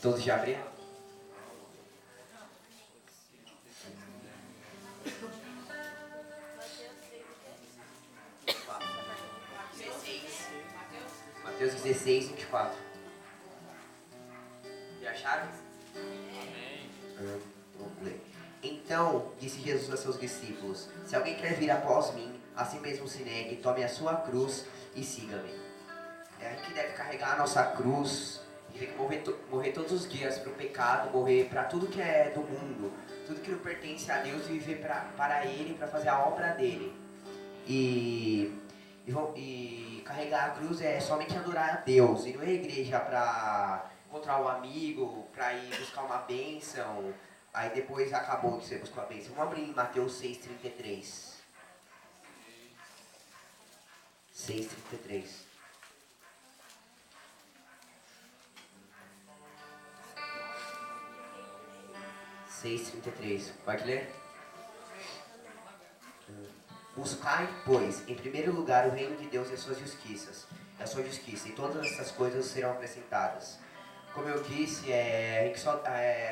Todos já abriram? Mateus 16, 24. Já acharam? Amém. Vamos ler. Então, disse Jesus a seus discípulos: se alguém quer vir após mim, a si mesmo se negue, tome a sua cruz e siga-me. É a gente que deve carregar a nossa cruz e tem que morrer todos os dias para o pecado, morrer para tudo que é do mundo, tudo que não pertence a Deus e viver para Ele, para fazer a obra dele. E carregar a cruz é somente adorar a Deus, e não é igreja para encontrar um amigo, para ir buscar uma bênção, aí depois acabou que você buscou a bênção. Vamos abrir em Mateus 6,33. 6,33. 6,33. Pode ler? Buscai, pois, em primeiro lugar o reino de Deus e a sua justiça, e todas essas coisas serão acrescentadas. Como eu disse, a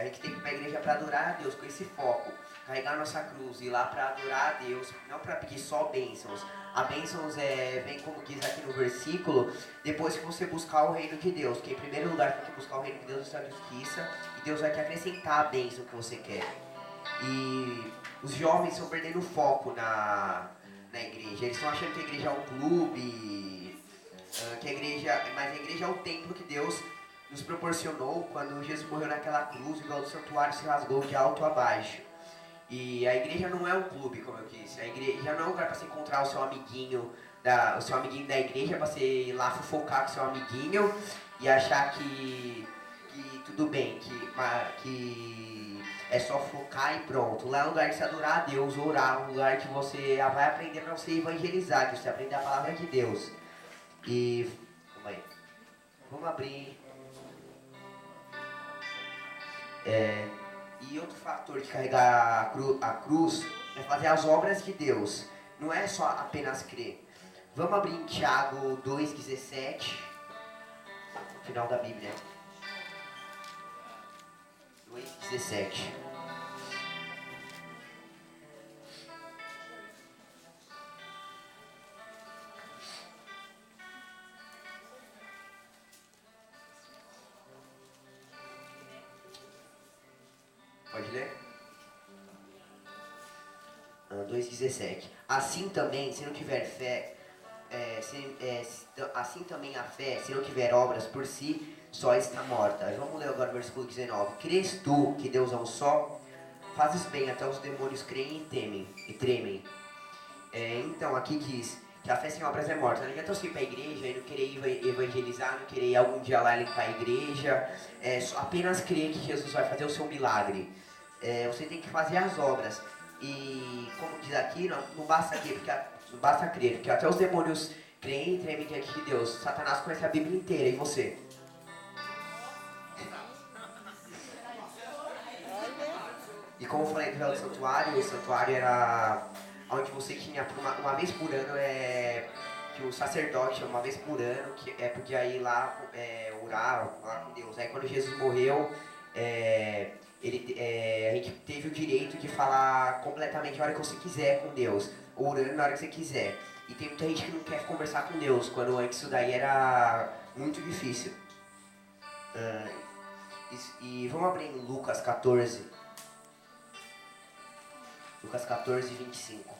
gente tem que ir para a igreja para adorar a Deus com esse foco, carregar a nossa cruz, ir lá para adorar a Deus, não para pedir só bênçãos. A bênçãos vem como diz aqui no versículo, depois que você buscar o reino de Deus, que em primeiro lugar tem que buscar o reino de Deus e a sua justiça, e Deus vai te acrescentar a bênção que você quer. E os jovens estão perdendo foco na igreja. Eles estão achando que a igreja é um clube, mas a igreja é o templo que Deus nos proporcionou quando Jesus morreu naquela cruz, igual o santuário se rasgou de alto a baixo. E a igreja não é um clube, como eu disse. A igreja não é um lugar para você encontrar o seu amiguinho da igreja, para você ir lá fofocar com o seu amiguinho e achar que tudo bem, que é só focar e pronto. Lá é um lugar de se adorar a Deus, orar, um lugar que você vai aprender para você evangelizar, que você aprender a palavra de Deus. E vamos abrir. E outro fator de carregar a cruz é fazer as obras de Deus. Não é só apenas crer. Vamos abrir em Tiago 2,17, final da Bíblia. 2,17. Pode ler? 2,17. Assim também, se não tiver fé, assim também a fé, se não tiver obras por si, só está morta. Vamos ler agora o versículo 19. Crês tu que Deus é um só? Fazes bem, até os demônios creem e tremem. Então, aqui diz que a fé sem obras é morta. Não adianta você ir para a igreja e não querer evangelizar, não querer ir algum dia lá limpar a igreja. Apenas crer que Jesus vai fazer o seu milagre. Você tem que fazer as obras. E, como diz aqui, não basta crer, porque até os demônios creem e tremem diante de Deus. Satanás conhece a Bíblia inteira, e você? E como eu falei do véu do santuário, o santuário era onde você tinha uma vez por ano, que o sacerdote, uma vez por ano, que podia ir lá orar, falar com Deus. Aí quando Jesus morreu, a gente teve o direito de falar completamente a hora que você quiser com Deus, orando na hora que você quiser. E tem muita gente que não quer conversar com Deus, quando antes isso daí era muito difícil. E vamos abrir em Lucas 14. Lucas 14, 25.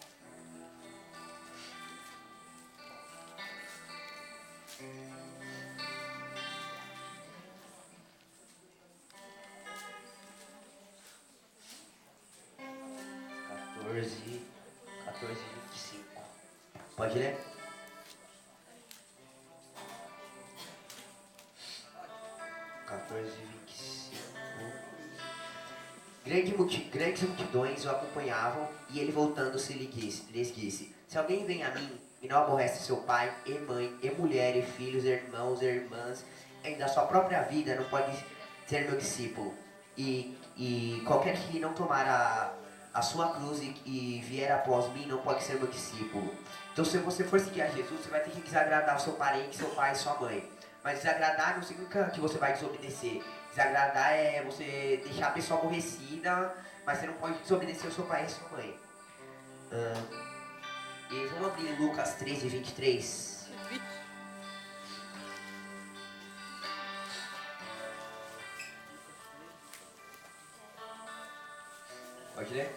Catorze, 25. Pode ler? Grandes multidões o acompanhavam, e ele voltando-se lhes disse: se alguém vem a mim e não aborrece seu pai, e mãe, e mulher, e filhos, e irmãos, e irmãs, ainda a sua própria vida, não pode ser meu discípulo. E qualquer que não tomar a sua cruz e vier após mim, não pode ser meu discípulo. Então, se você for seguir a Jesus, você vai ter que desagradar o seu parente, seu pai e sua mãe. Mas desagradar não significa que você vai desobedecer. Desagradar é você deixar a pessoa aborrecida, mas você não pode desobedecer o seu pai e a sua mãe. E vamos abrir Lucas 13, 23. Pode ler?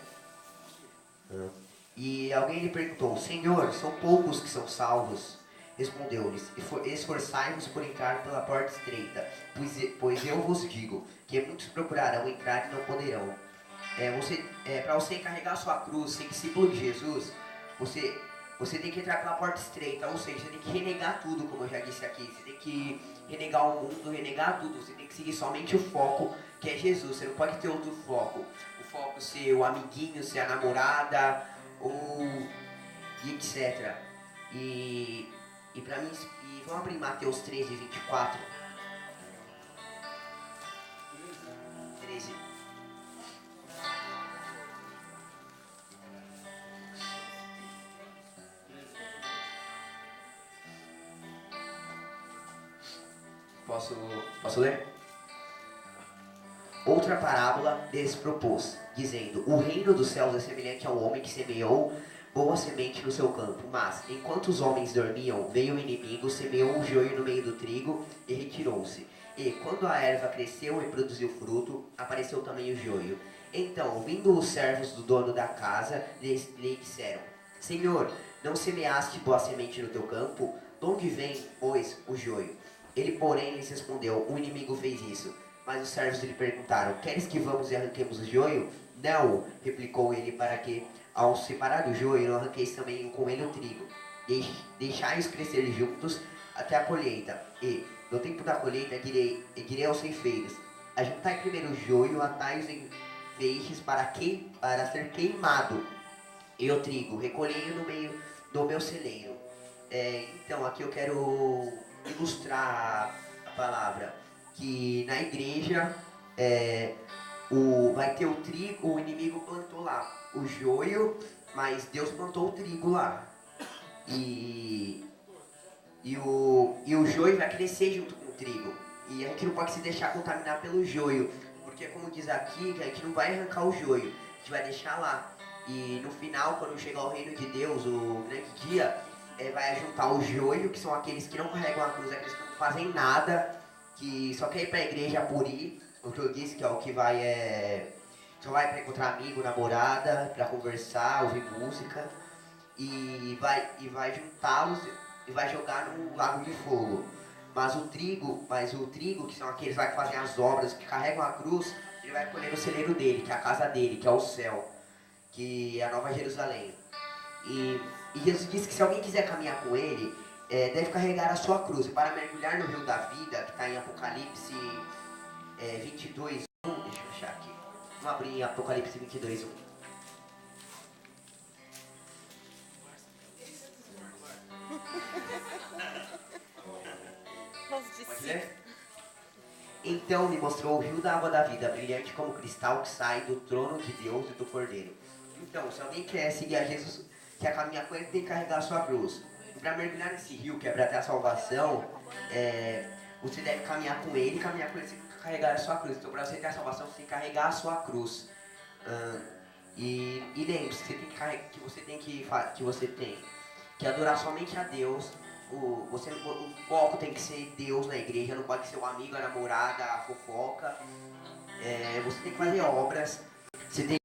E alguém lhe perguntou: Senhor, são poucos que são salvos? Respondeu-lhes: Esforçai-vos por entrar pela porta estreita, pois eu vos digo que muitos procurarão entrar e não poderão. Para você carregar a sua cruz, ser discípulo de Jesus, você tem que entrar pela porta estreita, ou seja, você tem que renegar tudo, como eu já disse aqui. Você tem que renegar o mundo, renegar tudo. Você tem que seguir somente o foco, que é Jesus. Você não pode ter outro foco. O foco ser o amiguinho, ser a namorada, ou e etc. E para mim, vamos abrir Mateus 13, 24. 13. Posso ler? Outra parábola lhes propôs, dizendo: O reino dos céus é semelhante ao homem que semeou boa semente no seu campo. Mas, enquanto os homens dormiam, veio o inimigo, semeou um joio no meio do trigo e retirou-se. E, quando a erva cresceu e produziu fruto, apareceu também o joio. Então, vindo os servos do dono da casa, lhe disseram: Senhor, não semeaste boa semente no teu campo? De onde vem, pois, o joio? Ele, porém, lhes respondeu: O inimigo fez isso. Mas os servos lhe perguntaram: Queres que vamos e arranquemos o joio? Não, replicou ele, para que, ao separar o joio, não arranqueis também com ele o trigo. Deixai-os crescer juntos até a colheita. E, no tempo da colheita, direi aos ceifeiros: Ajuntai primeiro o joio, atai-os em feixes para ser queimado, e o trigo recolhei no meio do meu celeiro. Então, aqui eu quero ilustrar a palavra, que na igreja vai ter o trigo, o inimigo plantou lá o joio, mas Deus plantou o trigo lá. E o joio vai crescer junto com o trigo. E a gente não pode se deixar contaminar pelo joio, porque como diz aqui, que a gente não vai arrancar o joio, a gente vai deixar lá. E no final, quando chegar o reino de Deus, o grande dia, vai juntar o joio, que são aqueles que não carregam a cruz, aqueles que não fazem nada, que só quer ir pra igreja por ir, o que eu disse, que é o que só vai pra encontrar amigo, namorada, pra conversar, ouvir música, e vai juntá-los e vai jogar no lago de fogo. Mas o trigo, que são aqueles que fazem as obras, que carregam a cruz, ele vai colher no celeiro dele, que é a casa dele, que é o céu, que é a Nova Jerusalém. E Jesus disse que se alguém quiser caminhar com ele, deve carregar a sua cruz. E para mergulhar no rio da vida, que está em Apocalipse 22, 1, deixa eu achar aqui. Vamos abrir Apocalipse 22, 1. Pode ler? Então me mostrou o rio da água da vida, brilhante como cristal, que sai do trono de Deus e do Cordeiro. Então, se alguém quer seguir a Jesus, quer caminhar com ele, tem que carregar a sua cruz. E para mergulhar nesse rio, que é para ter a salvação, você deve caminhar com ele, você tem que carregar a sua cruz. Então, para você ter a salvação, você tem que carregar a sua cruz. E lembre-se que você tem que adorar somente a Deus. O foco tem que ser Deus na igreja, não pode ser o amigo, a namorada, a fofoca. Você tem que fazer obras, você tem